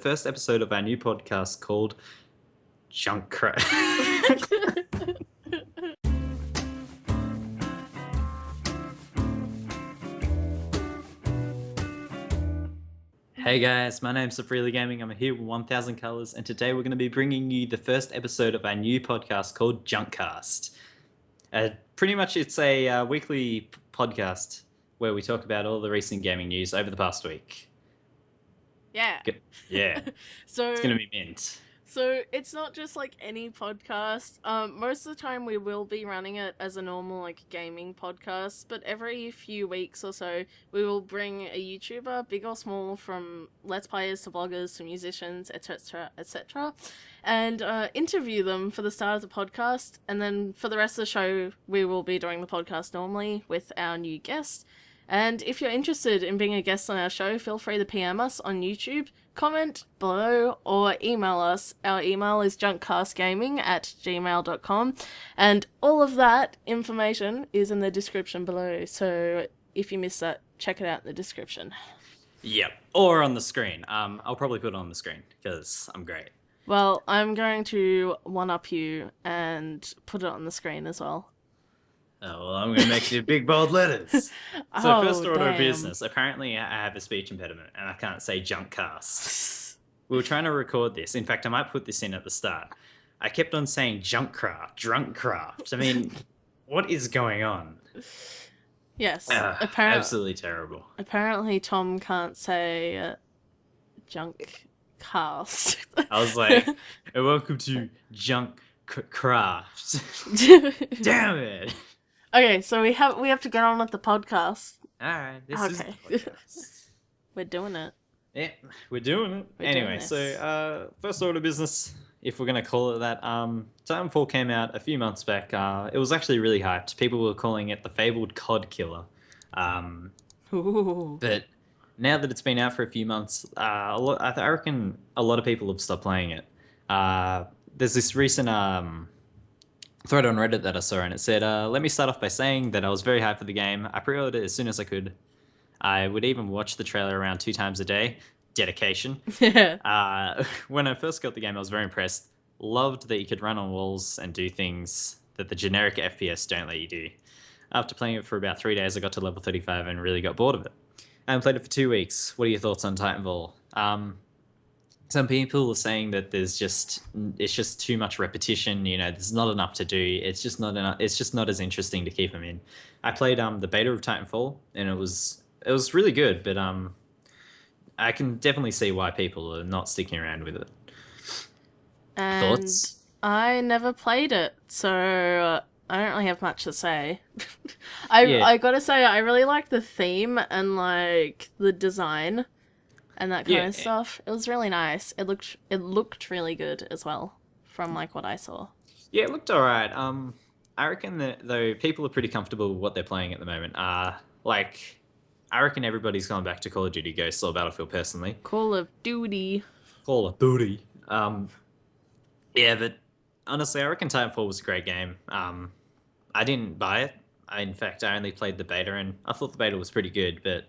first episode of our new podcast called JunkCast. Hey guys, my name's Freely Gaming. I'm here with 1000 Colors, and today we're going to be bringing you the first episode of our new podcast called JunkCast. Pretty much it's a weekly podcast where we talk about all the recent gaming news over the past week. Yeah. Yeah. So It's going to be mint. So it's not just like any podcast. Most of the time we will be running it as a normal like gaming podcast, but every few weeks or so we will bring a YouTuber, big or small, from Let's Players to vloggers to musicians, etc., etc., and interview them for the start of the podcast. And then for the rest of the show, we will be doing the podcast normally with our new guest. And if you're interested in being a guest on our show, feel free to PM us on YouTube, comment below, or email us. Our email is junkcastgaming@gmail.com, and all of that information is in the description below, so if you missed that, check it out in the description. Yep, or on the screen. I'll probably put it on the screen, because I'm great. Well, I'm going to one-up you and put it on the screen as well. Oh, well, I'm going to make you big bold letters. So first order of business. Apparently, I have a speech impediment and I can't say JunkCast. We were trying to record this. In fact, I might put this in at the start. I kept on saying drunkcraft. I mean, what is going on? Yes, absolutely terrible. Apparently, Tom can't say JunkCast. I was like, welcome to JunkCraft. Damn it. Okay, so we have to get on with the podcast. Alright, this is the podcast. We're doing it. Yeah, we're doing it. Anyway, so first order of business, if we're going to call it that, Titanfall came out a few months back. It was actually really hyped. People were calling it the fabled COD killer. But now that it's been out for a few months, I reckon a lot of people have stopped playing it. There's this recent thread on Reddit that I saw, and it said, let me start off by saying that I was very hyped for the game. I pre-ordered it as soon as I could. I would even watch the trailer around 2 times a day. Dedication. When I first got the game, I was very impressed. Loved that you could run on walls and do things that the generic FPS don't let you do. After playing it for about 3 days, I got to level 35 and really got bored of it. I played it for 2 weeks. What are your thoughts on Titanfall? Some people are saying that it's just too much repetition. You know, there's not enough to do. It's just not enough. It's just not as interesting to keep them in. I played the beta of Titanfall, and it was really good. But I can definitely see why people are not sticking around with it. And thoughts? I never played it, so I don't really have much to say. I gotta say, I really like the theme and like the design and that kind of stuff. It was really nice. It looked really good as well, from like what I saw. Yeah, it looked alright. I reckon that though people are pretty comfortable with what they're playing at the moment. Like I reckon everybody's gone back to Call of Duty Ghosts or Battlefield personally. Call of Duty. Yeah, but honestly, I reckon Titanfall was a great game. I didn't buy it. In fact, I only played the beta, and I thought the beta was pretty good, but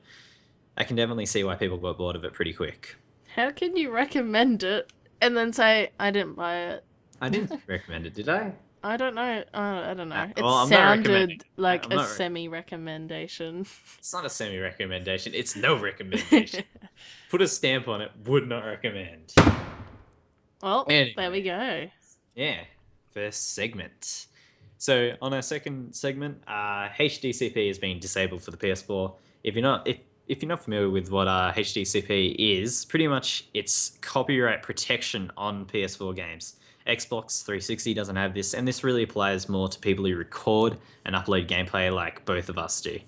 I can definitely see why people got bored of it pretty quick. How can you recommend it and then say, I didn't buy it? I didn't recommend it, did I? I don't know. I don't know. Well, it sounded like a semi-recommendation. It's not a semi-recommendation. It's no recommendation. Put a stamp on it. Would not recommend. Well, anyway. There we go. Yeah, first segment. So on our second segment, HDCP has been disabled for the PS4. If you're not familiar with what HDCP is, pretty much it's copyright protection on PS4 games. Xbox 360 doesn't have this, and this really applies more to people who record and upload gameplay like both of us do.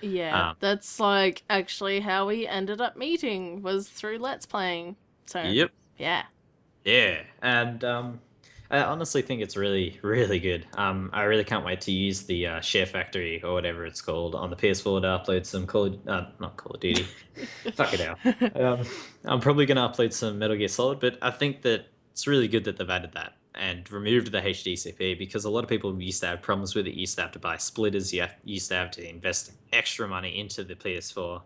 Yeah, that's like actually how we ended up meeting, was through Let's Playing. So yep. Yeah. Yeah, and I honestly think it's really, really good. I really can't wait to use the Share Factory or whatever it's called on the PS4 to upload some not Call of Duty. Fuck it out. I'm probably going to upload some Metal Gear Solid, but I think that it's really good that they've added that and removed the HDCP, because a lot of people used to have problems with it. You used to have to buy splitters. You used to have to invest extra money into the PS4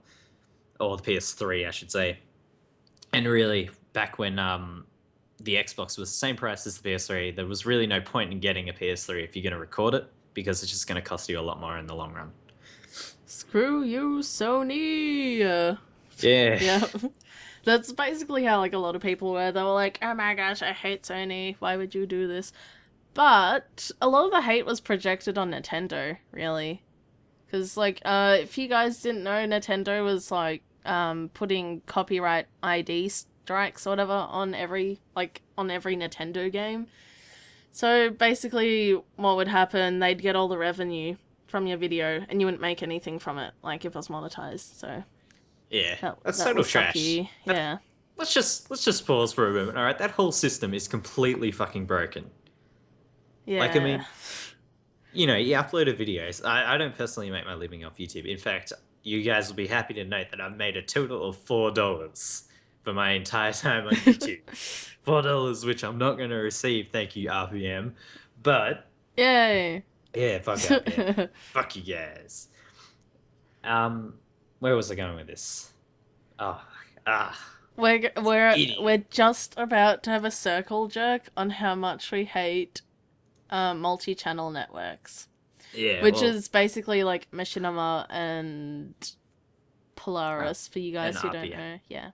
or the PS3, I should say. And really, back when the Xbox was the same price as the PS3, there was really no point in getting a PS3 if you're going to record it, because it's just going to cost you a lot more in the long run. Screw you, Sony. Yeah. Yeah. That's basically how like a lot of people were. They were like, "Oh my gosh, I hate Sony. Why would you do this?" But a lot of the hate was projected on Nintendo, really. Because like, if you guys didn't know, Nintendo was like putting copyright ID strikes or whatever on every Nintendo game. So basically, what would happen? They'd get all the revenue from your video, and you wouldn't make anything from it, like if it was monetized. So Yeah, that's that total was trash. sucky. Yeah. Let's just pause for a moment. All right, that whole system is completely fucking broken. Yeah. Like, I mean, you upload a videos. I don't personally make my living off YouTube. In fact, you guys will be happy to note that I've made a total of $4 for my entire time on YouTube. $4, which I'm not going to receive. Thank you, RPM. But Yay. yeah, fuck RPM. Fuck you guys. Where was I going with this? We're just about to have a circle jerk on how much we hate multi-channel networks. Yeah, which is basically like Machinima and Polaris for you guys who don't know. Yeah.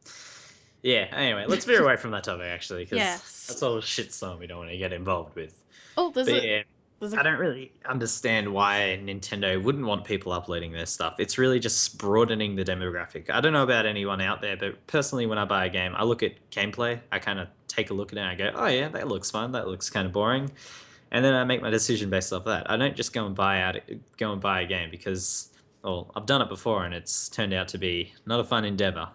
Yeah, anyway, let's veer away from that topic, actually, because Yes. that's all shitstorm we don't want to get involved with. Oh, I don't really understand why Nintendo wouldn't want people uploading their stuff. It's really just broadening the demographic. I don't know about anyone out there, but personally, when I buy a game, I look at gameplay. I kind of take a look at it and I go, oh yeah, that looks fun. That looks kind of boring. And then I make my decision based off that. I don't just go and buy a game because, well, I've done it before and it's turned out to be not a fun endeavor,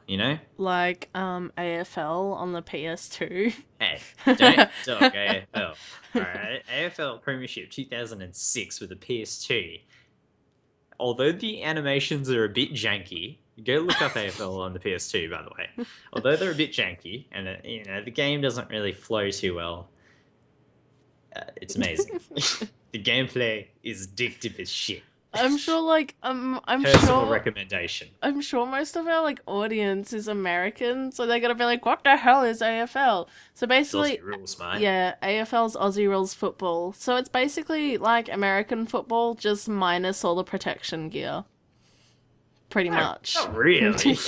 like AFL on the PS2. Hey, don't talk AFL. Alright, AFL Premiership 2006 with the PS2. Although the animations are a bit janky, go look up AFL on the PS2, by the way. Although they're a bit janky and the game doesn't really flow too well, it's amazing. The gameplay is addictive as shit. I'm sure, like, I'm Personal sure recommendation. I'm sure most of our like audience is American, so they're gonna be like, "What the hell is AFL?" So basically, Aussie rules, mate. yeah, AFL's Aussie rules football. So it's basically like American football, just minus all the protection gear. Pretty much. Not really.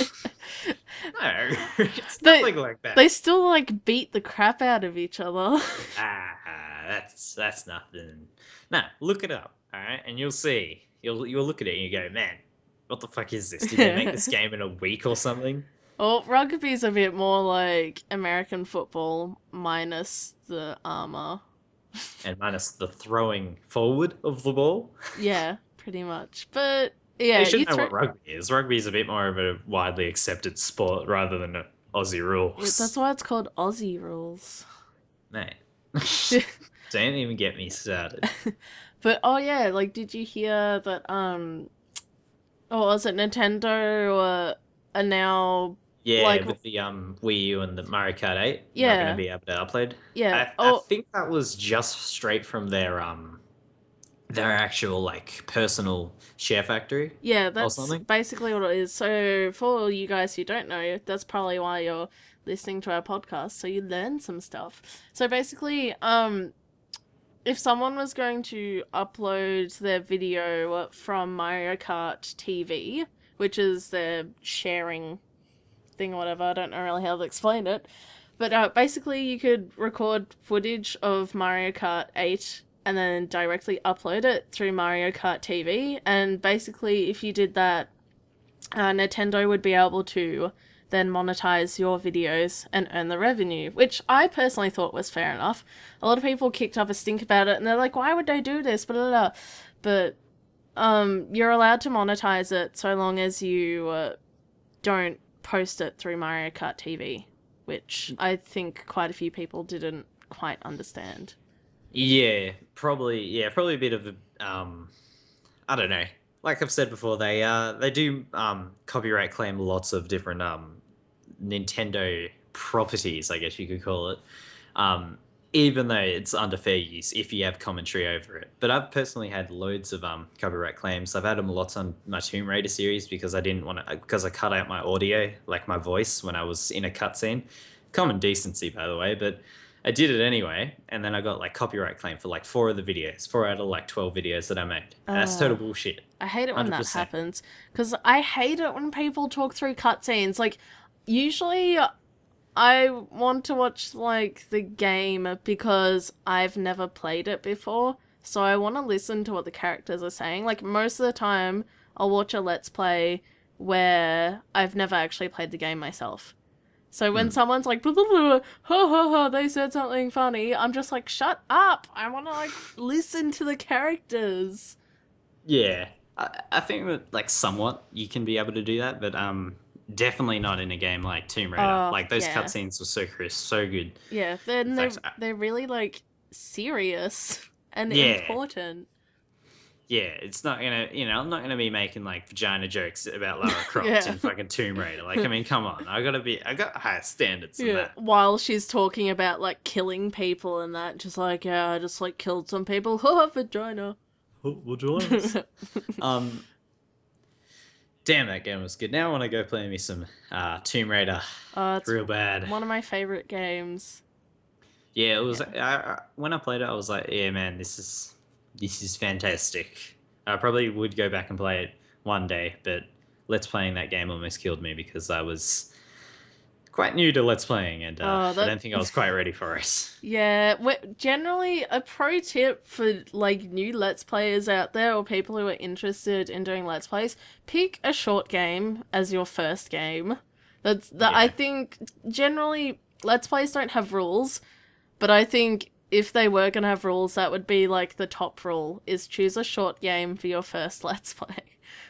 No, it's nothing like that. They still like beat the crap out of each other. That's nothing. Nah, look it up, all right, and you'll see. You'll look at it and you go, man, what the fuck is this? Did they make this game in a week or something? Well, rugby's a bit more like American football minus the armor. And minus the throwing forward of the ball. Yeah, pretty much. But yeah, you should know what rugby is. Rugby is a bit more of a widely accepted sport rather than Aussie rules. Yeah, that's why it's called Aussie rules. Man. Don't even get me started. But oh yeah, like did you hear that was it Nintendo are now with the Wii U and the Mario Kart 8 not going to be able to upload. Yeah. I think that was just straight from their actual like personal share factory. Yeah, that's basically what it is. So for you guys who don't know, that's probably why you're listening to our podcast, so you learn some stuff. So basically, if someone was going to upload their video from Mario Kart TV, which is their sharing thing or whatever, I don't know really how to explain it, but basically you could record footage of Mario Kart 8 and then directly upload it through Mario Kart TV, and basically if you did that, Nintendo would be able to then monetize your videos and earn the revenue, which I personally thought was fair enough. A lot of people kicked up a stink about it, and they're like, why would they do this? Blah, blah, blah. But you're allowed to monetize it so long as you don't post it through Mario Kart TV, which I think quite a few people didn't quite understand. Yeah, probably a bit of I don't know. Like I've said before, they do copyright claim lots of different Nintendo properties, I guess you could call it. Even though it's under fair use if you have commentary over it. But I've personally had loads of copyright claims. I've had them lots on my Tomb Raider series because I didn't want to, because I cut out my audio, like my voice, when I was in a cutscene. common decency, by the way, but I did it anyway, and then I got like copyright claim for like 4 of the videos, 4 out of like 12 videos that I made. That's total bullshit. I hate it when that 100%. happens. Because I hate it when people talk through cutscenes. Like, usually I want to watch, like, the game because I've never played it before. So I want to listen to what the characters are saying. Like, most of the time, I'll watch a Let's Play where I've never actually played the game myself. So when someone's like, blah, blah, blah, ha ha ha, they said something funny, I'm just like, shut up! I want to, like, listen to the characters. Yeah, I think that like somewhat you can be able to do that, but definitely not in a game like Tomb Raider. Oh, Like those yeah. cutscenes were so crisp, so good. Yeah, then In they're, fact, they're really, like, serious and yeah, important. yeah, it's not gonna, I'm not gonna be making like vagina jokes about Lara Croft Yeah. in fucking Tomb Raider. Like, I mean, come on, I got higher standards than Yeah, that. while she's talking about, like, killing people and that, just like, yeah, I just, like, killed some people, ha, vagina. Vaginas. um, damn, that game was good. Now I want to go play me some Tomb Raider. It's Real bad. one of my favorite games. Yeah, it was. When I played it, I was like, yeah, man, this is fantastic. I probably would go back and play it one day, but Let's Playing that game almost killed me because I was quite new to Let's Playing, and I don't think I was quite ready for it. Yeah, generally, a pro tip for, like, new Let's Players out there or people who are interested in doing Let's Plays, pick a short game as your first game. I think, generally, Let's Plays don't have rules, but I think if they were going to have rules, that would be, like, the top rule, is choose a short game for your first Let's Play.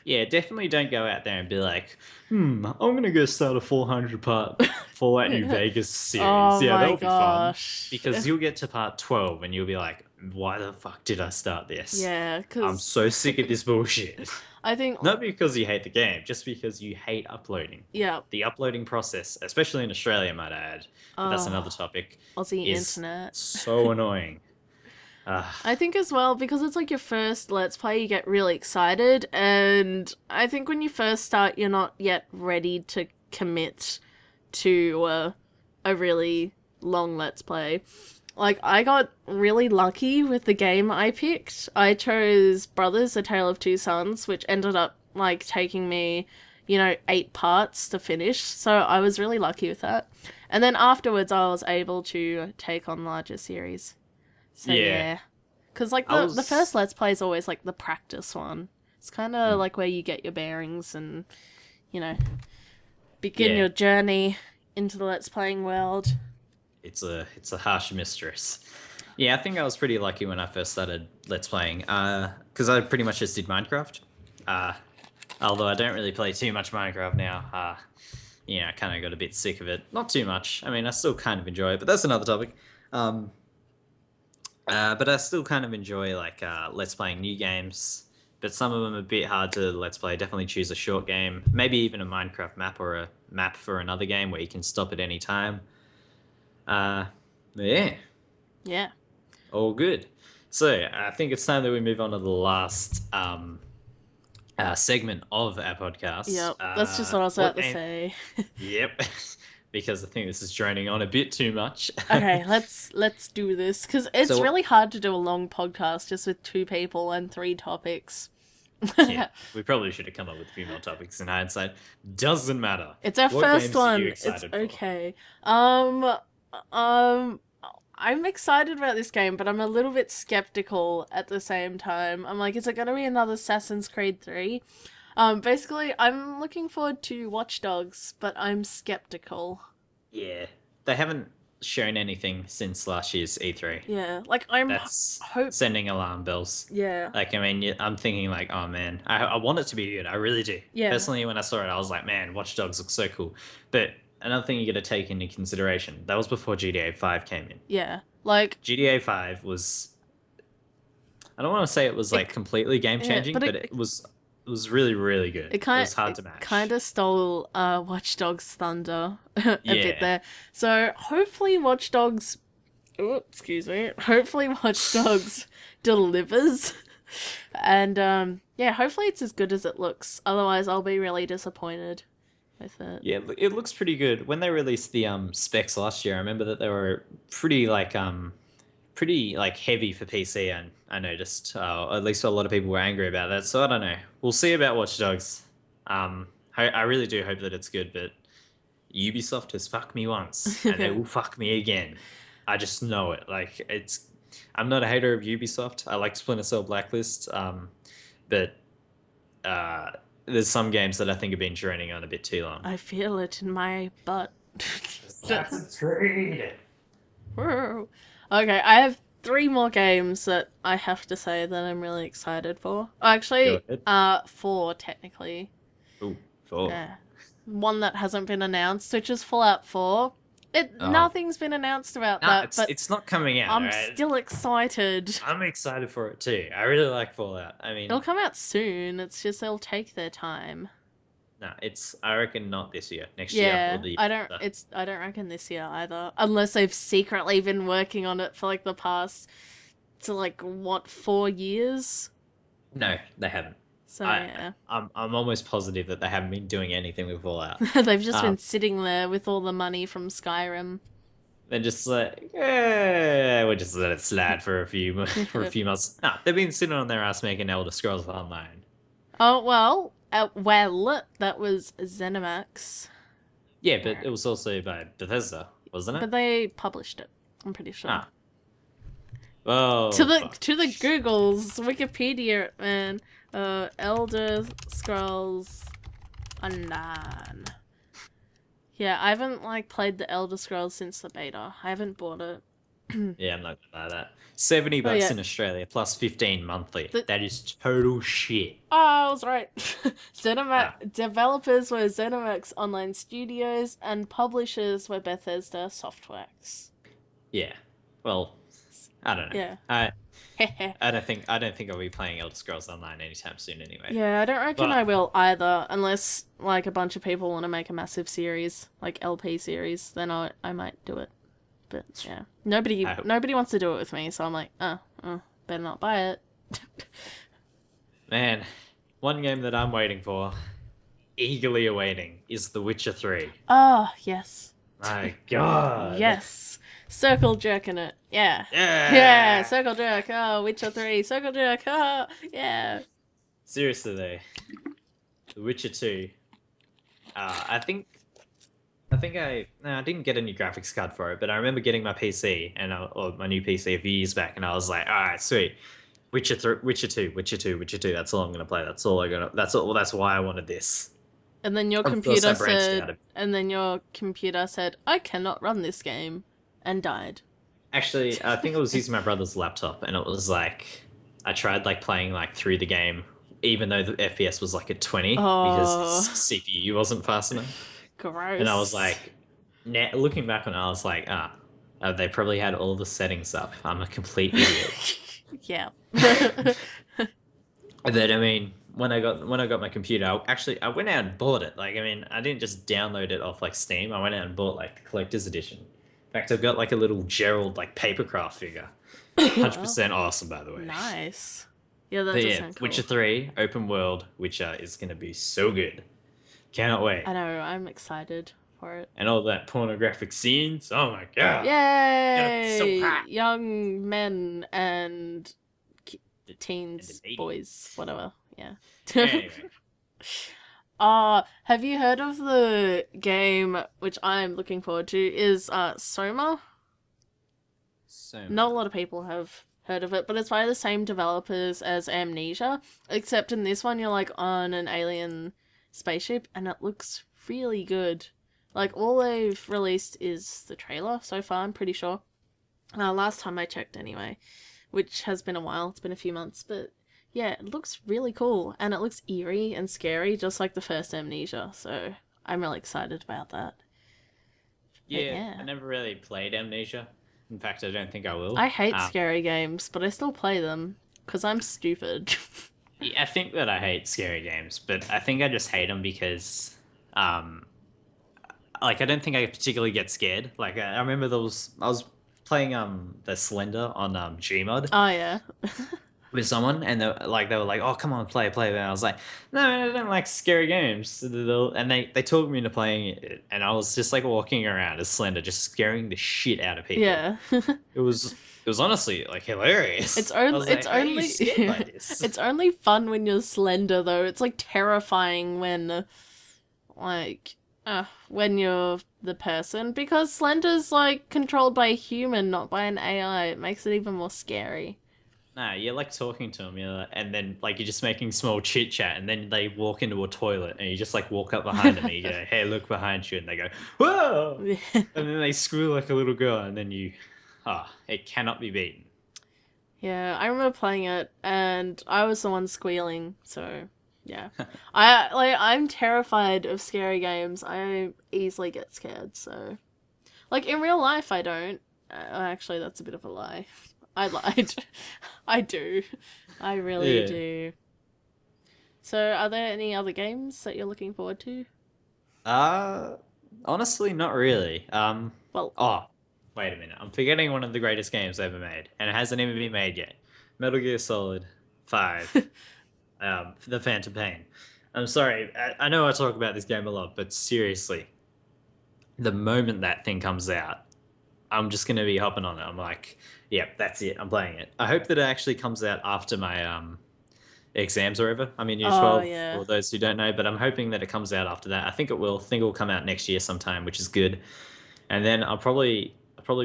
Yeah, definitely don't go out there and be like, I'm gonna go start a 400 part Fallout New Vegas series. Oh Yeah, my that'll be fun. gosh. Because you'll get to part 12 and you'll be like, why the fuck did I start this? Yeah, I'm because so sick of this bullshit. I think, Not because you hate the game, just because you hate uploading. yeah, The uploading process, especially in Australia, might I add, but that's another topic, Aussie is internet. so annoying. I think as well, because it's like your first Let's Play, you get really excited, and I think when you first start, you're not yet ready to commit to a really long Let's Play. Like, I got really lucky with the game I picked. I chose Brothers, A Tale of Two Sons, which ended up, like, taking me, 8 parts to finish, so I was really lucky with that. And then afterwards, I was able to take on larger series. So, yeah. Because, like, the first Let's Play is always, like, the practice one. It's kind of, like, where you get your bearings and, begin your journey into the Let's Playing world. It's a harsh mistress. Yeah, I think I was pretty lucky when I first started Let's Playing, because I pretty much just did Minecraft. Although I don't really play too much Minecraft now. I kind of got a bit sick of it. Not too much. I mean, I still kind of enjoy it, but that's another topic. But I still kind of enjoy like Let's Playing new games. But some of them are a bit hard to Let's Play. Definitely choose a short game, maybe even a Minecraft map or a map for another game where you can stop at any time. Yeah, Yeah. all good. So I think it's time that we move on to the last segment of our podcast. Yep. That's just what I was about to say. Yep. Because I think this is droning on a bit too much. Okay, let's do this, because it's really hard to do a long podcast just with 2 people and 3 topics. Yeah, we probably should have come up with a few more topics in hindsight. Doesn't matter. It's our What first games are one. you It's excited for? okay. I'm excited about this game, but I'm a little bit skeptical at the same time. I'm like, is it gonna be another Assassin's Creed 3? Basically, I'm looking forward to Watch Dogs, but I'm skeptical. Yeah, they haven't shown anything since last year's E3. Yeah, like, That's sending alarm bells. Yeah. Like, I mean, I'm thinking like, oh man, I want it to be good. I really do. Yeah. Personally, when I saw it, I was like, man, Watch Dogs looks so cool. But another thing you got to take into consideration, that was before GTA 5 came in. Yeah, like... GTA 5 was... I don't want to say it was like completely game-changing, but it was really, really good. It was hard to match. It kind of stole Watch Dogs' thunder a bit there. So hopefully Watch Dogs... Oh, excuse me. Hopefully Watch Dogs delivers. And, yeah, hopefully it's as good as it looks. Otherwise, I'll be really disappointed. with it. Yeah, it looks pretty good. When they released the specs last year, I remember that they were pretty like heavy for PC, and I noticed at least a lot of people were angry about that. So I don't know. We'll see about Watch Dogs. I really do hope that it's good, but Ubisoft has fucked me once, and they will fuck me again. I just know it. Like it's, I'm not a hater of Ubisoft. I like Splinter Cell Blacklist, but uh, there's some games that I think have been draining on a bit too long. I feel it in my butt. That's a trade. Whoa. Okay, I have 3 more games that I have to say that I'm really excited for. Go Actually, ahead. 4 technically. Ooh, four. Yeah. One that hasn't been announced, which is Fallout 4. Oh, Nothing's been announced about no, that, but it's not coming out, I'm right? still excited. I'm excited for it too. I really like Fallout. I It'll mean, come out soon. It's just they'll take their time. no, it's I reckon not this year, next year or Yeah, the year after. I don't reckon this year either. Unless they've secretly been working on it for like the past to like what 4 years. No, they haven't. So I yeah, I'm almost positive that they haven't been doing anything with Fallout. they've just Um, been sitting there with all the money from Skyrim. they're just like, we'll just let it slide for a few for a few months. No, they've been sitting on their ass making Elder Scrolls Online. Oh well, that was ZeniMax, Yeah, but it was also by Bethesda, wasn't but it? they published it. I'm pretty sure. Ah, oh To the fuck. Google's Wikipedia, man. Elder Scrolls Online. Yeah, I haven't like played the Elder Scrolls since the beta. I haven't bought it. Yeah, I'm not gonna buy that. 70 Oh bucks yeah, in Australia plus 15 monthly. the That is total shit. oh, I was right. Ah, ZeniMax developers were ZeniMax Online Studios and publishers were Bethesda Softworks. yeah. Well, I don't know. Yeah. I don't think I'll be playing Elder Scrolls Online anytime soon anyway. Yeah, I don't reckon I But will either, unless like a bunch of people want to make a massive series, like LP series, then I might do it. But yeah, I hope, nobody wants to do it with me, so I'm like, better not buy it. man, one game that I'm waiting for, eagerly awaiting, is The Witcher 3. Oh yes, My god. yes, circle jerking it, yeah, yeah, Yeah. circle jerk. Oh, Witcher 3, circle jerk. Oh, yeah. Seriously though, The Witcher 2. I think no, I didn't get a new graphics card for it, but I remember getting my PC or my new PC a few years back, and I was like, all right, sweet. Witcher 3, Witcher 2, Witcher 2, Witcher 2. That's all I'm gonna play. That's all I gonna. That's all. Well, that's why I wanted this. And then your Of course, I computer branched said, out. I cannot run this game, and died. Actually, I think I was using my brother's laptop, and it was like I tried like playing like through the game, even though the FPS was like at 20 because his Oh, CPU wasn't fast enough. And I was gross. like, looking back on it, I was like, they probably had all the settings up. I'm a complete idiot. Yeah. And then I mean, when I got my computer, I went out and bought it. Like I mean, I didn't just download it off like Steam. I went out and bought like the collector's edition. In fact, I've got like a little Gerald like papercraft figure. Oh, 100% awesome, by the way. nice. Yeah, that But does yeah, sound Witcher cool. 3 open world Witcher is gonna be so good. Cannot wait. I know, I'm excited for it. And all that pornographic scenes. Oh my god. Gonna be so Yay! hot. Young men and And the teens, lady. boys, whatever. Yeah. Anyway. Have you heard of the game which I'm looking forward to is Soma? So Not a lot of people have heard of it, but it's by the same developers as Amnesia, except in this one you're like on an alien spaceship and it looks really good. Like all they've released is the trailer so far, I'm pretty sure. Last time I checked anyway, which has been a while, it's been a few months, but yeah, it looks really cool and it looks eerie and scary just like the first Amnesia, so I'm really excited about that. But yeah, yeah. I never really played Amnesia. In fact, I don't think I will. I hate scary games, but I still play them because I'm stupid. Yeah, I think that I hate scary games, but I think I just hate them because, um, like I don't think I particularly get scared. Like I remember I was playing the Slender on Gmod, Oh yeah. with someone, and they were like, "Oh, come on, play." And I was like, "No, I don't like scary games." And they talked me into playing it, and I was just like walking around as Slender, just scaring the shit out of people. Yeah. It was honestly like hilarious. I was It's like, "Why are you only scared by this?" it's only fun when you're slender though. It's like terrifying like when you're the person, because Slender's like controlled by a human, not by an AI. It makes it even more scary. Nah, you're like talking to them, and then like you're just making small chit chat, and then they walk into a toilet, and you just like walk up behind them, and you go, "Hey, look behind you," and they go, "Whoa!" And then they screw like a little girl, and then it cannot be beaten. Yeah, I remember playing it and I was the one squealing, so yeah. I'm terrified of scary games. I easily get scared, so like in real life I don't. Actually, that's a bit of a lie. I lied. I do. I really Yeah. do. So, are there any other games that you're looking forward to? Uh, Honestly, not really. Well, Oh, wait a minute. I'm forgetting one of the greatest games ever made, and it hasn't even been made yet. Metal Gear Solid 5. The Phantom Pain. I'm sorry. I know I talk about this game a lot, but seriously, the moment that thing comes out, I'm just gonna be hopping on it. I'm like, yep, that's it. I'm playing it. I hope that it actually comes out after my exams are over. I'm in year oh 12 yeah. for those who don't know, but I'm hoping that it comes out after that. I think it will. I think it will come out next year sometime, which is good. And then I'll probably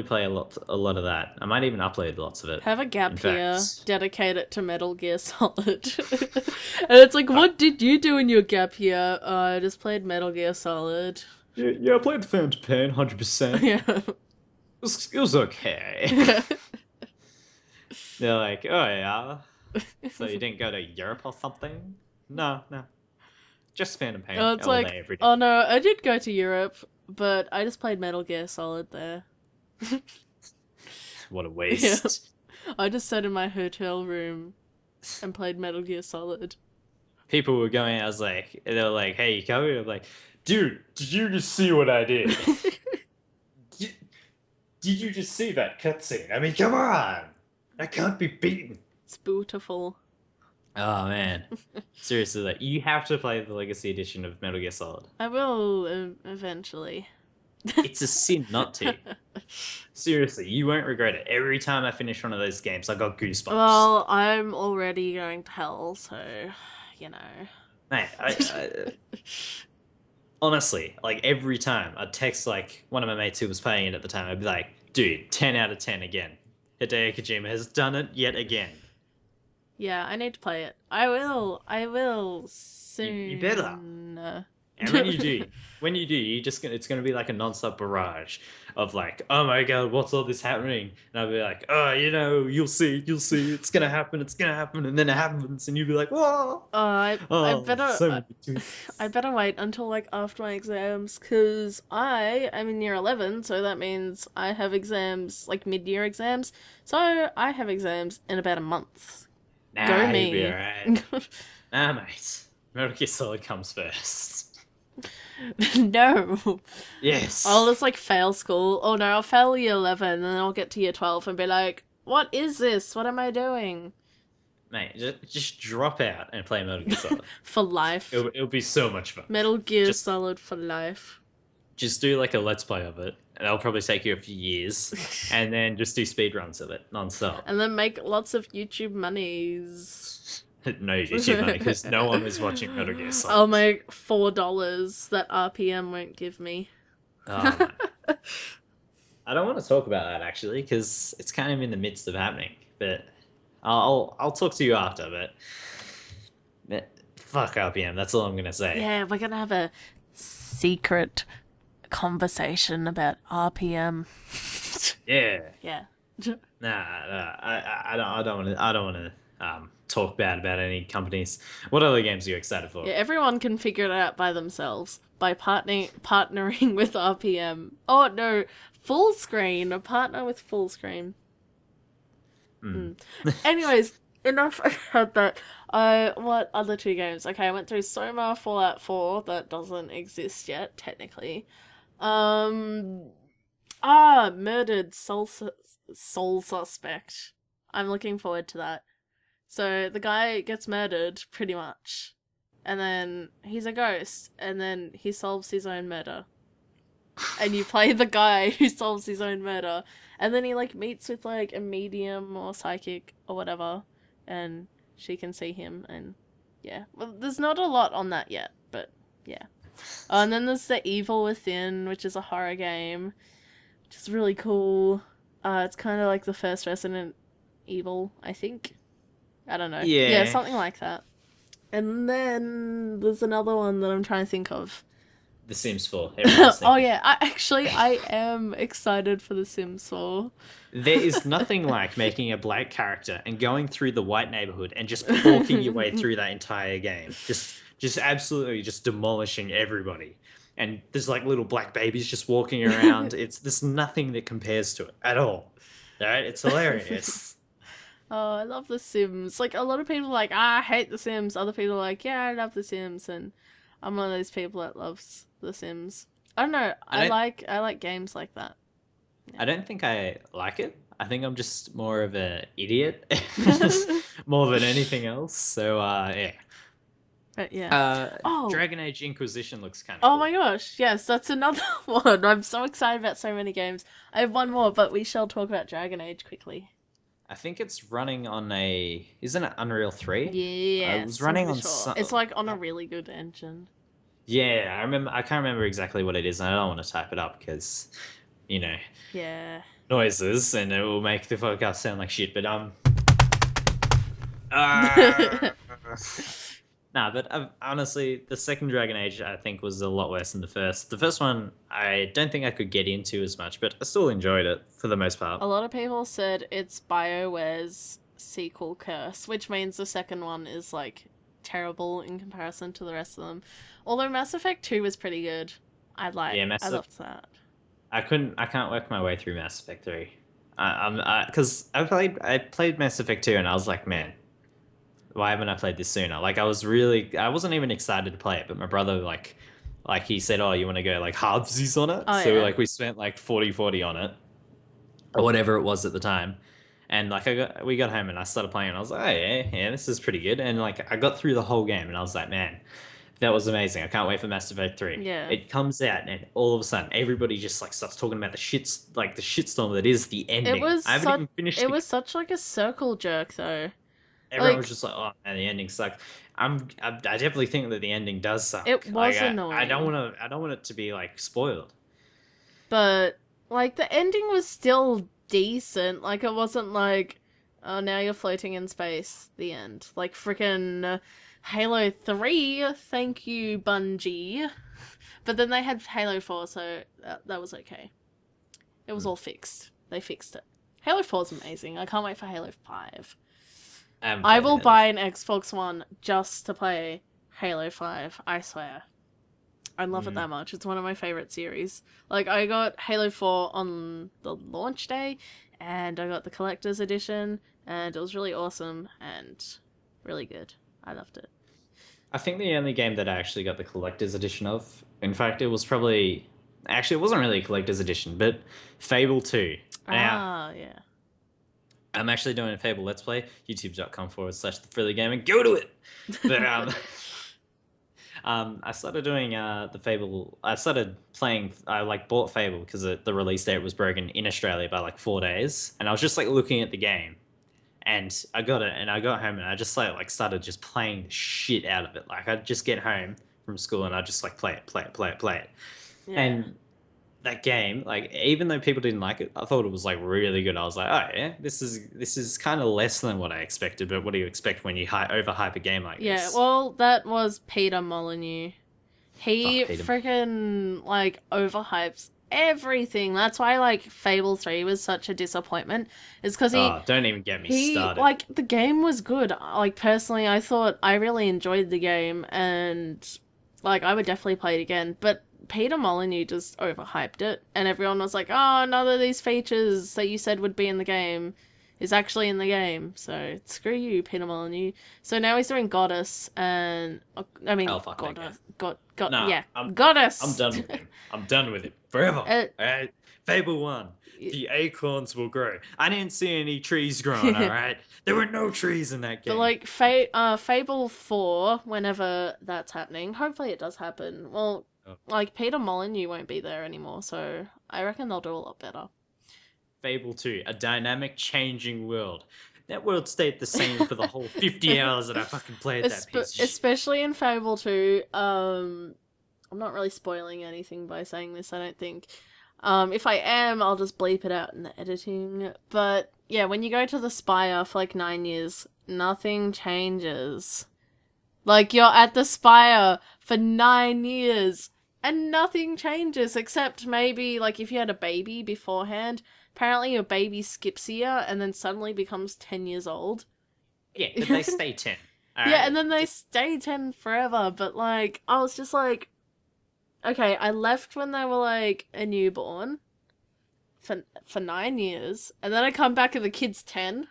play a lot of that. I might even upload lots of it. Have a In gap year, fact, dedicate it to Metal Gear Solid. And it's like, uh, what did you do in your gap year? I just played Metal Gear Solid. yeah, I played the Phantom Pain 100%. Yeah. It was okay. Yeah. They're like, oh yeah, so you didn't go to Europe or something? No, no, just Phantom Pain Oh, it's all like, day, every day. oh no, I did go to Europe, but I just played Metal Gear Solid there. What a Yeah. waste. I just sat in my hotel room and played Metal Gear Solid. People were going. I was like, they were like, "Hey, you coming?" I'm like, "Dude, did you just see what I did? Did, did you just see that cutscene? I mean, come on, that can't be beaten." It's beautiful. Oh man, seriously, like you have to play the Legacy Edition of Metal Gear Solid. I will eventually. It's a sin not to. Seriously, you won't regret it. Every time I finish one of those games, I got goosebumps. Well, I'm already going to hell, so you know. Mate, honestly, like every time I'd text like one of my mates who was playing it at the time, I'd be like, dude, 10 out of 10 again. Hideo Kojima has done it yet again. Yeah, I need to play it. I will. I will You better. soon. And when you do, it's gonna be like a non-stop barrage of like, oh my god, what's all this happening? And I'll be like, oh, you'll see, it's gonna happen, and then it happens, and you'll be like, whoa, I oh, better so many twists. I better wait until like after my exams, because I am in year 11, so that means I have exams like mid-year exams. So I have exams in about a month. Go Nah, you'll be me. alright. Nah, mate. Metal Gear Solid comes first. No. I'll Yes. just like fail school. Oh no, I'll fail year 11 and then I'll get to year 12 and be like, what is this? What am I doing? Mate, just drop out and play Metal Gear Solid. For life. It'll be so much fun. Metal Gear Just Solid for life. just do like a let's play of it, and that'll probably take you a few years, and then just do speed runs of it non-stop. And then make lots of YouTube monies. No YouTube money because no one is watching Metal Gear Solid. I'll make $4 that RPM won't give me. Oh, man. I don't want to talk about that actually because it's kind of in the midst of happening. But I'll talk to you after. But fuck RPM. That's all I'm gonna say. Yeah, we're gonna have a secret conversation about RPM. Yeah. Yeah. Nah. I don't want to talk bad about any companies. What other games are you excited for? Yeah, everyone can figure it out by themselves by partnering with RPM. Oh no, full screen. A partner with full screen. Anyways, enough about that. What other two games? Okay, I went through Soma, Fallout 4, that doesn't exist yet, technically. Murdered Soul Suspect. I'm looking forward to that. So the guy gets murdered, pretty much. And then he's a ghost, and then he solves his own murder. And you play the guy who solves his own murder. And then he, like, meets with, like, a medium or psychic or whatever. And she can see him, and yeah. Well, there's not a lot on that yet, but yeah. Oh, and then there's The Evil Within, which is a horror game, which is really cool. It's kind of like the first Resident Evil, I think. I don't know. Yeah, Yeah. something like that. And then there's another one that I'm trying to think of. The Sims 4. Everyone's Oh thinking. yeah, I am excited for The Sims 4. There is nothing like making a black character and going through the white neighborhood and just porking your way through that entire game. Just absolutely just demolishing everybody. And there's like little black babies just walking around. There's nothing that compares to it at all. All right? It's hilarious. Oh, I love The Sims. Like, a lot of people are like, I hate The Sims. Other people are like, yeah, I love The Sims. And I'm one of those people that loves The Sims. I don't know. I like games like that. I don't think I like it. I think I'm just more of an idiot, more than anything else. So yeah. But yeah. Oh. Dragon Age Inquisition looks kind of Oh cool. my gosh, yes, that's another one. I'm so excited about so many games. I have one more, but we shall talk about Dragon Age quickly. I think it's running on isn't it Unreal 3? Yeah, It was running on It's like on a really good engine. Yeah, I can't remember exactly what it is, and I don't want to type it up because, you know, Yeah. noises, and it will make the podcast sound like shit. But nah, but honestly, the second Dragon Age I think was a lot worse than the first. The first one I don't think I could get into as much, but I still enjoyed it for the most part. A lot of people said it's BioWare's sequel curse, which means the second one is like terrible in comparison to the rest of them. Although Mass Effect 2 was pretty good. I loved that. I can't work my way through Mass Effect 3. Because I played Mass Effect 2 and I was like, man, why haven't I played this sooner? Like I wasn't even excited to play it, but my brother like he said, oh, you want to go like halvesies on it? Oh, so yeah. like we spent like 40 on it, or whatever it was at the time. And like we got home and I started playing and I was like, oh yeah, this is pretty good. And like I got through the whole game and I was like, man, that was amazing. I can't wait for Mass Effect 3. Yeah. It comes out and all of a sudden everybody just like starts talking about the shitstorm that is the ending. I haven't even finished it was such like a circle jerk though. Everyone was just like, oh man, the ending sucks. I definitely think that the ending does suck. It was annoying. I don't want it to be like spoiled. But like the ending was still decent. Like it wasn't like, oh, now you're floating in space. The end. Like freaking Halo 3. Thank you, Bungie. But then they had Halo 4, so that was okay. It was all fixed. They fixed it. Halo 4 is amazing. I can't wait for Halo 5. I will buy an Xbox One just to play Halo 5, I swear. I love it that much. It's one of my favorite series. Like, I got Halo 4 on the launch day, and I got the collector's edition, and it was really awesome and really good. I loved it. I think the only game that I actually got the collector's edition of, in fact, it was probably... Actually, it wasn't really a collector's edition, but Fable 2. Now, yeah. I'm actually doing a Fable Let's Play, youtube.com/thefreelygaming. Go to it! But, I started doing the Fable. I started playing. I like bought Fable because the release date was broken in Australia by like 4 days, and I was just like looking at the game, and I got it, and I got home, and I just like started just playing the shit out of it. Like I'd just get home from school, and I'd just like play it. Yeah. And that game, like even though people didn't like it, I thought it was like really good. I was like, oh yeah, this is kind of less than what I expected. But what do you expect when you overhype a game like this? Yeah, well, that was Peter Molyneux. He freaking like overhypes everything. That's why like Fable 3 was such a disappointment. It's because don't even get me started. Like the game was good. Like personally, I really enjoyed the game, and like I would definitely play it again. But Peter Molyneux just overhyped it, and everyone was like, oh, none of these features that you said would be in the game is actually in the game, so screw you, Peter Molyneux. So now he's doing Goddess, and Goddess. Nah, Goddess. I'm done with him. I'm done with him forever. Alright, Fable 1. the acorns will grow. I didn't see any trees growing, all right? There were no trees in that game. But like Fable 4, whenever that's happening, hopefully it does happen. Well, like Peter Molyneux won't be there anymore, so I reckon they'll do a lot better. Fable 2, a dynamic, changing world. That world stayed the same for the whole 50 hours that I fucking played that piece of shit. Especially in Fable 2, I'm not really spoiling anything by saying this, I don't think. If I am, I'll just bleep it out in the editing. But yeah, when you go to the Spire for like 9 years, nothing changes. Like, you're at the Spire for 9 years, and nothing changes, except maybe, like, if you had a baby beforehand, apparently your baby skips a year and then suddenly becomes 10 years old. Yeah, but they stay 10. Yeah, and then they stay 10 forever, but, like, I was just like, okay, I left when they were, like, a newborn for 9 years, and then I come back and the kid's 10.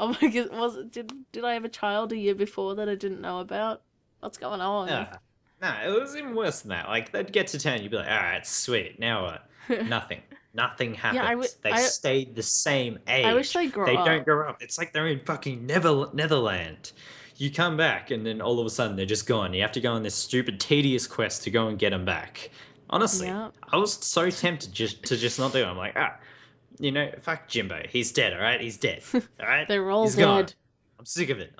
Oh my god, did I have a child a year before that I didn't know about? What's going on? No, it was even worse than that. Like, they'd get to 10, you'd be like, alright, sweet, now what? Nothing. Nothing happens. They stayed the same age. I wish they grow up. They don't grow up. It's like they're in fucking Netherland. You come back, and then all of a sudden they're just gone. You have to go on this stupid, tedious quest to go and get them back. Honestly, Yeah. I was so tempted to just not do it. I'm like, you know, fuck Jimbo. He's dead, alright? He's dead. Alright? They're all He's dead. gone. I'm sick of it.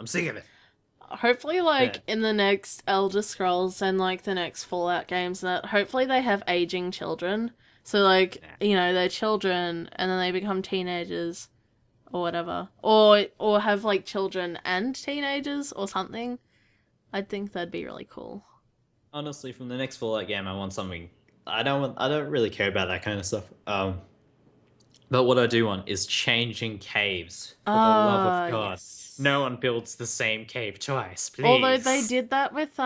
Hopefully, like, in the next Elder Scrolls and, like, the next Fallout games, that hopefully they have aging children. So, like, you know, they're children, and then they become teenagers, or whatever. Or have, like, children and teenagers, or something. I think that'd be really cool. Honestly, from the next Fallout game, I want something... I don't really care about that kind of stuff. But what I do want is changing caves. For the love of God. Yes. No one builds the same cave twice, please. Although they did that with,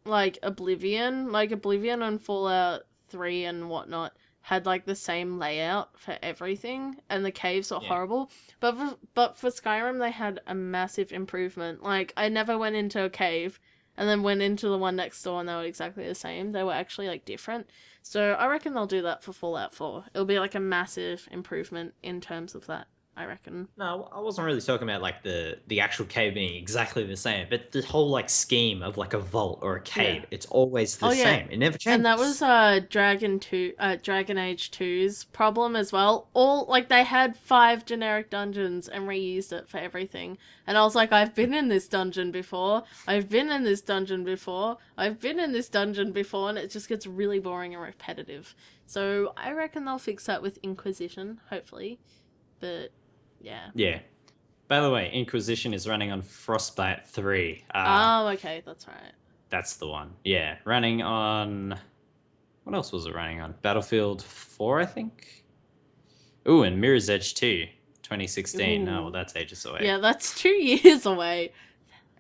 like, Oblivion. Like, Oblivion and Fallout 3 and whatnot had, like, the same layout for everything, and the caves were horrible. But for Skyrim, they had a massive improvement. Like, I never went into a cave, and then went into the one next door, and they were exactly the same. They were actually, like, different. So I reckon they'll do that for Fallout 4. It'll be, like, a massive improvement in terms of that, I reckon. No, I wasn't really talking about, like, the actual cave being exactly the same, but the whole, like, scheme of, like, a vault or a cave, it's always the same. It never changes. And that was Dragon Age 2's problem as well. Like, they had 5 generic dungeons and reused it for everything. And I was like, I've been in this dungeon before. I've been in this dungeon before. I've been in this dungeon before. And it just gets really boring and repetitive. So I reckon they'll fix that with Inquisition, hopefully. But... yeah. Yeah. By the way, Inquisition is running on Frostbite 3. Okay, that's right. That's the one. Yeah, running on... what else was it running on? Battlefield 4, I think? Ooh, and Mirror's Edge 2, 2016. Ooh. Oh, well, that's ages away. Yeah, that's 2 years away.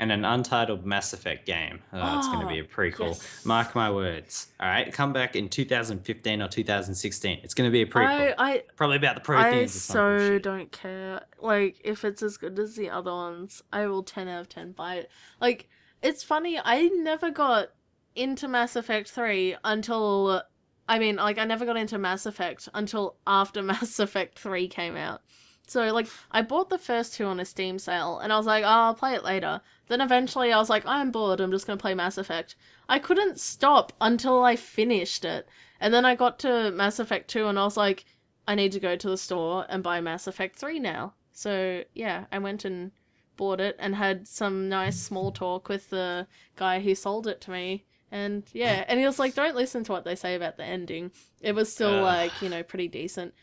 And an untitled Mass Effect game. Oh, it's going to be a prequel. Yes. Mark my words. All right, come back in 2015 or 2016. It's going to be a prequel. Probably about the Protheans or something. I so don't care. Like, if it's as good as the other ones, I will 10 out of 10 buy it. Like, it's funny, I never got into Mass Effect 3 until... I mean, like, I never got into Mass Effect until after Mass Effect 3 came out. So, like, I bought the first 2 on a Steam sale, and I was like, oh, I'll play it later. Then eventually I was like, I'm bored, I'm just gonna play Mass Effect. I couldn't stop until I finished it. And then I got to Mass Effect 2, and I was like, I need to go to the store and buy Mass Effect 3 now. So, yeah, I went and bought it, and had some nice small talk with the guy who sold it to me. And, yeah, and he was like, don't listen to what they say about the ending. It was still, like, you know, pretty decent.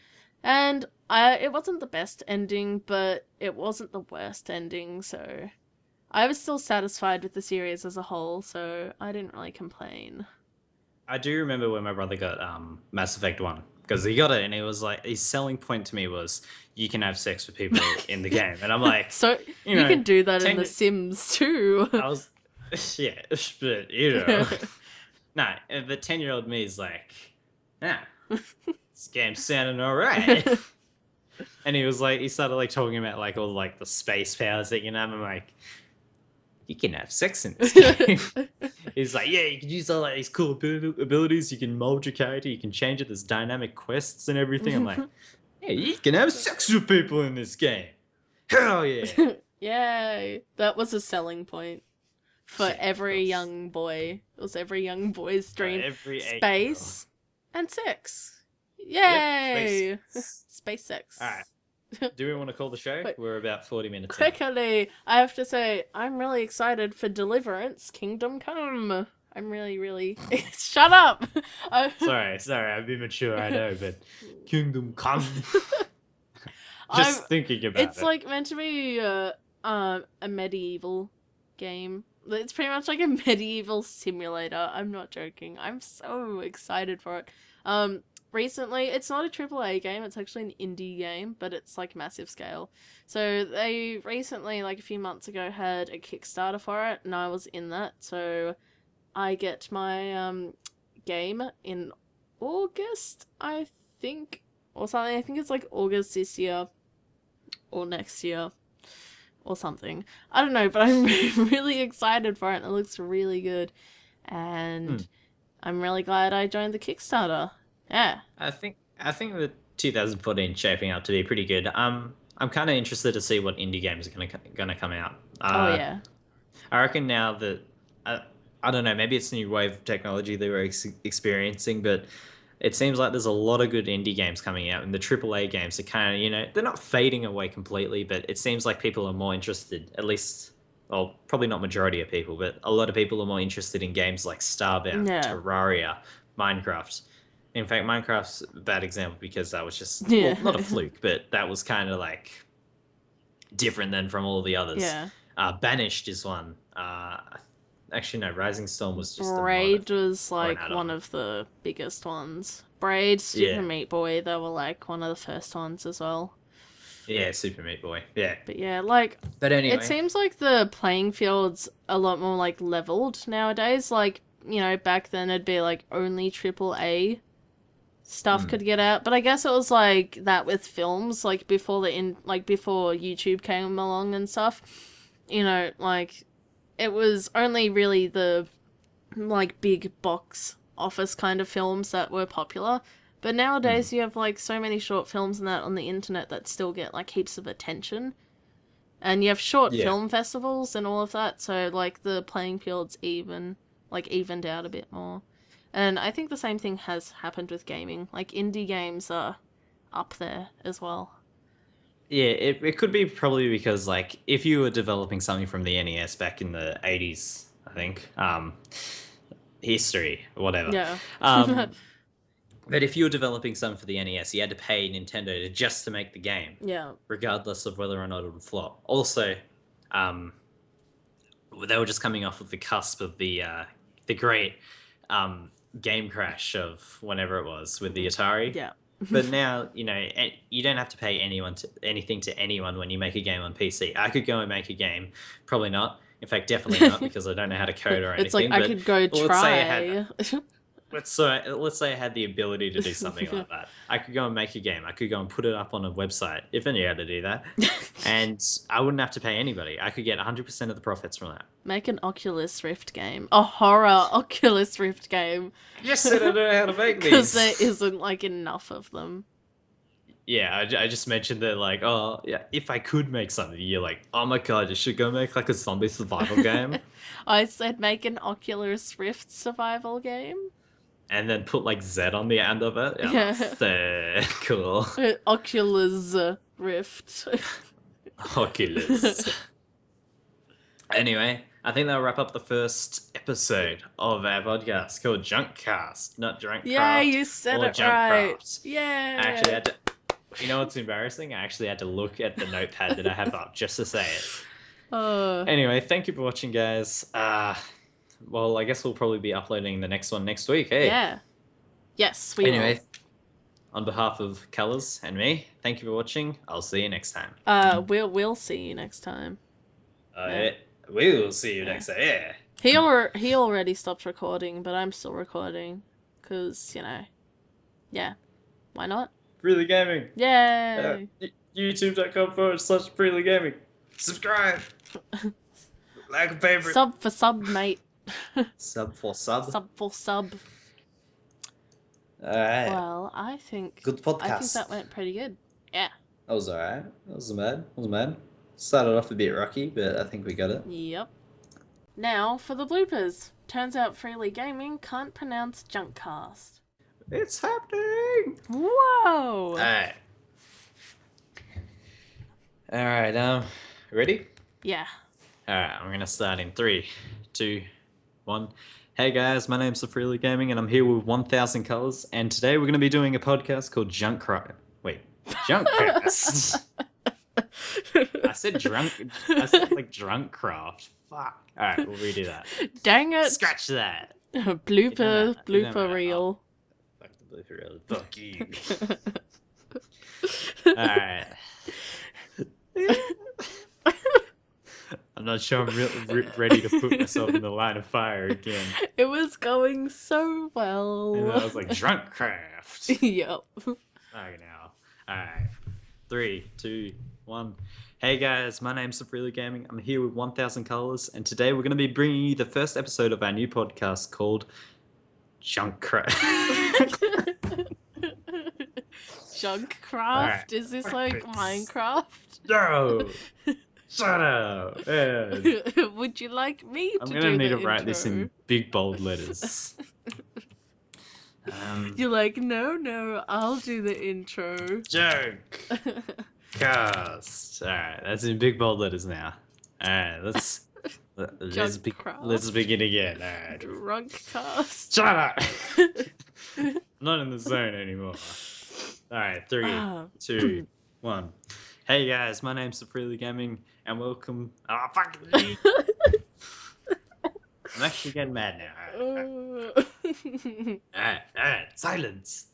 And it wasn't the best ending, but it wasn't the worst ending, so I was still satisfied with the series as a whole, so I didn't really complain. I do remember when my brother got Mass Effect 1, because he got it, and it was like, his selling point to me was, you can have sex with people in the game. And I'm like... so, you can do that in The Sims too. I was... yeah, but, you know... no, the 10-year-old me is like, this game's sounding alright. And he was like, he started like talking about like all like the space powers that you can have. I'm like, you can have sex in this game. He's like, yeah, you can use all like these cool abilities. You can mold your character. You can change it. There's dynamic quests and everything. I'm like, yeah, you can have sex with people in this game. Hell yeah. Yay! That was a selling point for Yeah, every young boy. It was every young boy's dream. every 8-year-old. Space and sex. Yep, Yay! space. Space sex. All right. Do we want to call the show? Wait. We're about 40 minutes in. Quickly, I have to say, I'm really excited for Deliverance Kingdom Come. I'm really... Shut up! Sorry, I'm immature, I know, but Kingdom Come. Just thinking about it. It's like meant to be a medieval game. It's pretty much like a medieval simulator. I'm not joking. I'm so excited for it. Recently, it's not a AAA game, it's actually an indie game, but it's like massive scale. So they recently, like a few months ago, had a Kickstarter for it, and I was in that, so I get my game in August, I think, or something. I think it's like August this year, or next year, or something. I don't know, but I'm really excited for it, and it looks really good, and I'm really glad I joined the Kickstarter. Yeah. I think the 2014 shaping up to be pretty good. I'm kind of interested to see what indie games are gonna come out. Oh yeah. I reckon now that I don't know, maybe it's a new wave of technology that we're experiencing, but it seems like there's a lot of good indie games coming out, and the AAA games are kind of, you know, they're not fading away completely, but it seems like people are more interested, at least, well, probably not majority of people, but a lot of people are more interested in games like Starbound, Terraria, Minecraft. In fact, Minecraft's a bad example because that was just, well, not a fluke, but that was kind of like different than from all the others. Yeah. Banished is one. Actually, no, Rising Storm was just Braid was like one of the biggest ones. Braid, Super Meat Boy, they were like one of the first ones as well. Yeah, Super Meat Boy. Yeah. But yeah, like, but anyway, it seems like the playing field's a lot more like leveled nowadays. Like, you know, back then it'd be like only AAA stuff could get out, but I guess it was like that with films, like before before YouTube came along and stuff. You know, like it was only really the like big box office kind of films that were popular. But nowadays you have like so many short films and that on the internet that still get like heaps of attention. And you have short film festivals and all of that, so like the playing field's evened out a bit more. And I think the same thing has happened with gaming. Like, indie games are up there as well. Yeah, it could be probably because, like, if you were developing something from the NES back in the 80s, I think, history, whatever. Yeah. But if you were developing something for the NES, you had to pay Nintendo just to make the game. Yeah. Regardless of whether or not it would flop. Also, they were just coming off of the cusp of the great game crash of whenever it was with the Atari. Yeah. But now, you know, you don't have to pay anything to anyone when you make a game on PC. I could go and make a game. Probably not. In fact, definitely not, because I don't know how to code or anything. It's like, I could go try. Let's say I had the ability to do something like that. I could go and make a game. I could go and put it up on a website, if I knew how to do that. And I wouldn't have to pay anybody. I could get 100% of the profits from that. Make an Oculus Rift game. A horror Oculus Rift game. Yes, I don't know how to make these. Because there isn't, like, enough of them. Yeah, I just mentioned that, like, oh, yeah, if I could make something, you're like, oh my god, you should go make, like, a zombie survival game. I said make an Oculus Rift survival game. And then put, like, Z on the end of it. Yeah, that's cool. Oculus Rift. Oculus. Anyway, I think that'll wrap up the first episode of our podcast called JunkCast, not JunkCraft. Yeah, you said it right. Yeah. I actually had to... You know what's embarrassing? I actually had to look at the notepad that I have up just to say it. Anyway, thank you for watching, guys. Well, I guess we'll probably be uploading the next one next week, hey? Yeah. Yes, we will. On behalf of Colors and me, thank you for watching. I'll see you next time. We'll see you next time. We will see you next time, yeah. He already stopped recording, but I'm still recording. Because, you know, yeah. Why not? Freely Gaming. Yay! YouTube.com/freelygaming. Subscribe. Like a favorite. Sub for sub, mate. Sub for sub. Sub for sub. Alright. Well, I think Good podcast. I think that went pretty good. Yeah. That was alright. That wasn't bad. Wasn't bad. Started off a bit rocky, but I think we got it. Yep. Now for the bloopers. Turns out Freely Gaming can't pronounce JunkCast. It's happening! Whoa! Alright. Alright, ready? Yeah. Alright, I'm gonna start in 3, 2, 1. Hey guys, my name's Freely Gaming and I'm here with 1000 Colors, and today we're gonna be doing a podcast called JunkCast. I said like DrunkCraft. Fuck. Alright, we'll redo that. Dang it! Scratch that. Blooper reel. Fuck the blooper reel. Fuck you. Alright. I'm not sure I'm ready to put myself in the line of fire again. It was going so well. And I was like, DrunkCraft. Yep. Okay, now. Alright. 3, 2, 1. Hey guys, my name's Freely Gaming. I'm here with 1000 Colors, and today we're going to be bringing you the first episode of our new podcast called JunkCraft. JunkCraft? Right. Is this like Minecraft? No! Shut up! Yeah. Would you like me to I'm do going to need the to write this in intro? big bold letters. You're like, no, I'll do the intro. JunkCast. Alright, that's in big bold letters now. Alright, let's begin again. Alright. DrunkCast. Shut up! I'm not in the zone anymore. Alright, 3, 2, 1. Hey guys, my name's Freely Gaming, and welcome. Oh, fuck me! I'm actually getting mad now. Alright, silence!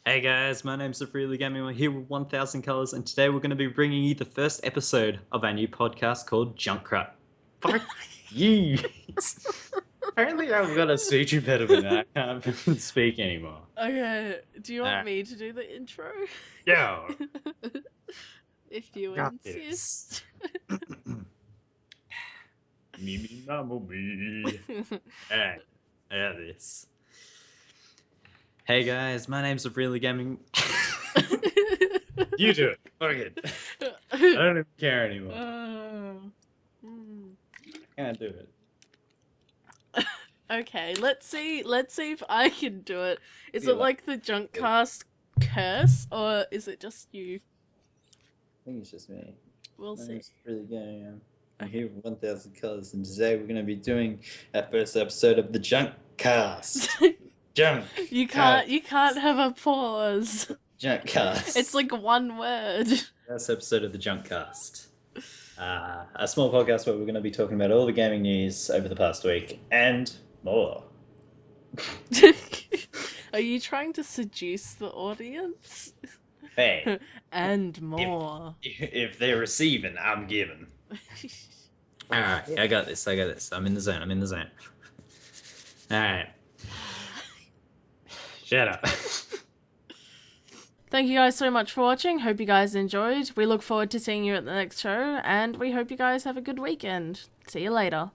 Hey guys, my name's Freely Gaming, we're here with 1000 Colors, and today we're going to be bringing you the first episode of our new podcast called JunkCraft. Fuck you! Apparently I've got a speech impediment, I can't speak anymore. Okay, do you want me to do the intro? Yo! If you Got insist. Me, mamma, me. Alright, I got this. Hey guys, my name's Freely Gaming. You do it. Fuck it. I don't even care anymore. Can't do it. Okay, let's see if I can do it. Is Yeah, it like the JunkCast curse, or is it just you? I think it's just me. We'll My see. name's Freely Gaming. I'm here with 1000 Colors, and today we're going to be doing our first episode of the JunkCast. Junk. You can't have a pause. JunkCast. It's like one word. First episode of the JunkCast. A small podcast where we're going to be talking about all the gaming news over the past week and more. Are you trying to seduce the audience? Hey, And more. if they're receiving, I'm giving. Alright, I got this. I'm in the zone. Alright. Shut up. Thank you guys so much for watching. Hope you guys enjoyed. We look forward to seeing you at the next show, and we hope you guys have a good weekend. See you later.